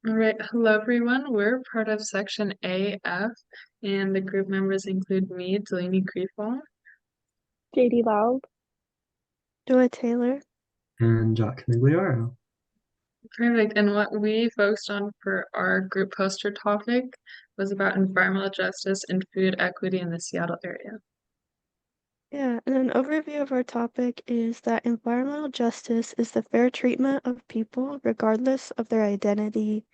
All right, hello everyone. We're part of section AF, and the group members include me, Delaney Creefall. JD Loud. Joy Taylor. And Jack Migliaro. Perfect. And what we focused on for our group poster topic was about environmental justice and food equity in the Seattle area. Yeah, and an overview of our topic is that environmental justice is the fair treatment of people regardless of their identity,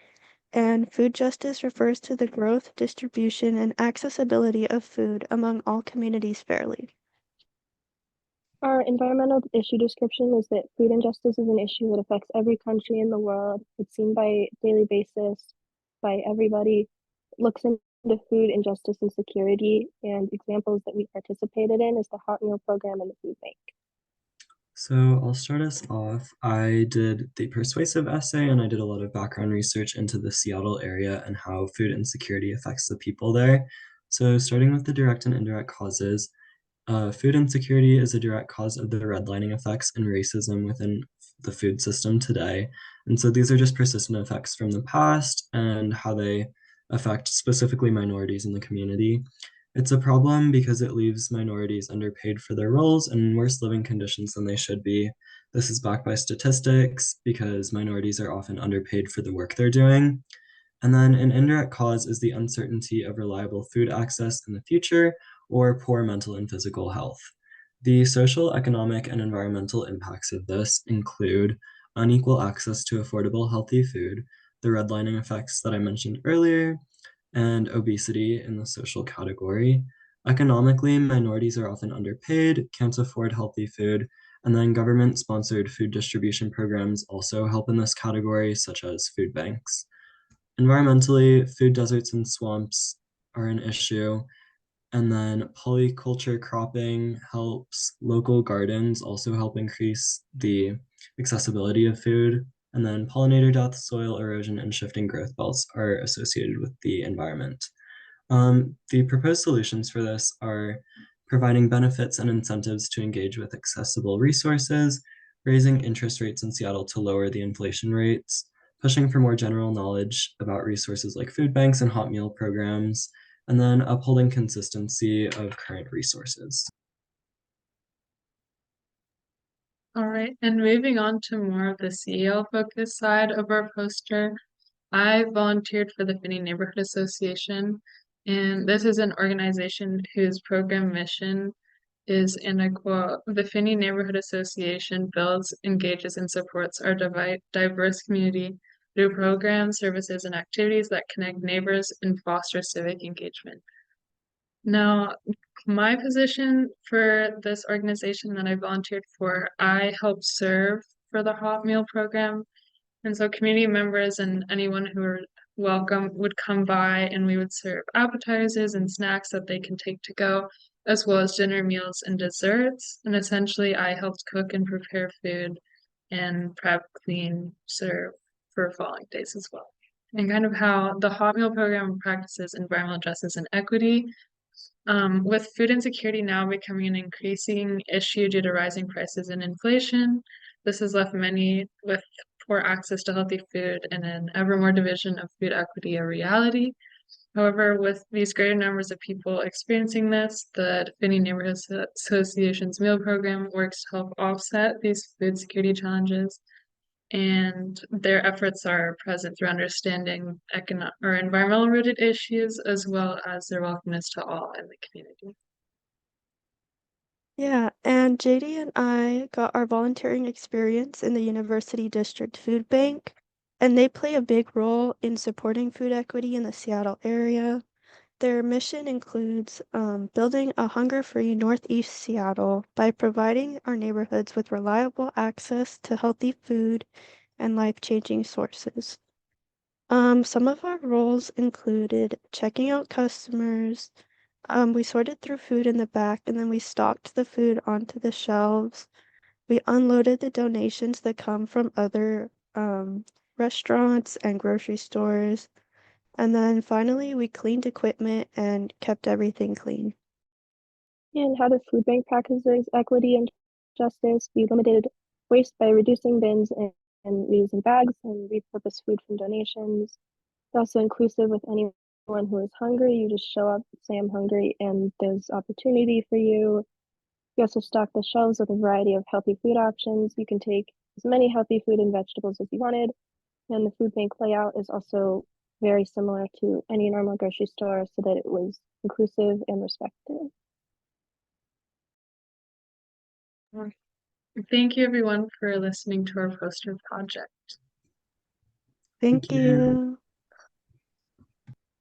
and food justice refers to the growth, distribution, and accessibility of food among all communities fairly. Our environmental issue description is that food injustice is an issue that affects every country in the world. It's seen by daily basis by everybody. It looks into food injustice and security, and examples that we participated in is the hot meal program and the food bank. So I'll start us off. I did the persuasive essay and I did a lot of background research into the Seattle area and how food insecurity affects the people there. So starting with the direct and indirect causes, food insecurity is a direct cause of the redlining effects and racism within the food system today. And so these are just persistent effects from the past and how they affect specifically minorities in the community. It's a problem because it leaves minorities underpaid for their roles and in worse living conditions than they should be. This is backed by statistics because minorities are often underpaid for the work they're doing. And then an indirect cause is the uncertainty of reliable food access in the future or poor mental and physical health. The social, economic, and environmental impacts of this include unequal access to affordable, healthy food, the redlining effects that I mentioned earlier, and obesity in the social category. Economically, minorities are often underpaid, can't afford healthy food, and then government sponsored food distribution programs also help in this category, such as food banks. Environmentally, food deserts and swamps are an issue. And then polyculture cropping helps. Local gardens also help increase the accessibility of food. And then pollinator death, soil erosion, and shifting growth belts are associated with the environment. The proposed solutions for this are providing benefits and incentives to engage with accessible resources, raising interest rates in Seattle to lower the inflation rates, pushing for more general knowledge about resources like food banks and hot meal programs, and then upholding consistency of current resources. All right, and moving on to more of the CEL focus side of our poster, I volunteered for the Finney Neighborhood Association, and this is an organization whose program mission is, and I quote, "The Finney Neighborhood Association builds, engages, and supports our diverse community through programs, services, and activities that connect neighbors and foster civic engagement." Now, my position for this organization that I volunteered for, I help serve for the hot meal program. And so community members and anyone who are welcome would come by and we would serve appetizers and snacks that they can take to go, as well as dinner meals and desserts. And essentially, I helped cook and prepare food and prep, clean, serve for following days as well. And kind of how the hot meal program practices environmental justice and equity with food insecurity now becoming an increasing issue due to rising prices and inflation, this has left many with poor access to healthy food and an ever more division of food equity a reality. However, with these greater numbers of people experiencing this, the Finney Neighborhood Association's meal program works to help offset these food security challenges, and their efforts are present through understanding economic or environmental rooted issues as well as their welcomeness to all in the community. Yeah, and JD and I got our volunteering experience in the University District Food Bank, and they play a big role in supporting food equity in the Seattle area. Their mission includes building a hunger-free Northeast Seattle by providing our neighborhoods with reliable access to healthy food and life-changing sources. Some of our roles included checking out customers. We sorted through food in the back and then we stocked the food onto the shelves. We unloaded the donations that come from other restaurants and grocery stores. And then finally, we cleaned equipment and kept everything clean. And how the food bank practices equity and justice. We limited waste by reducing bins and reusing bags and repurpose food from donations. It's also inclusive with anyone who is hungry. You just show up, say I'm hungry, and there's opportunity for you. You also stock the shelves with a variety of healthy food options. You can take as many healthy food and vegetables as you wanted. And the food bank layout is also very similar to any normal grocery store so that it was inclusive and respectful. Thank you everyone for listening to our poster project. Thank you. you.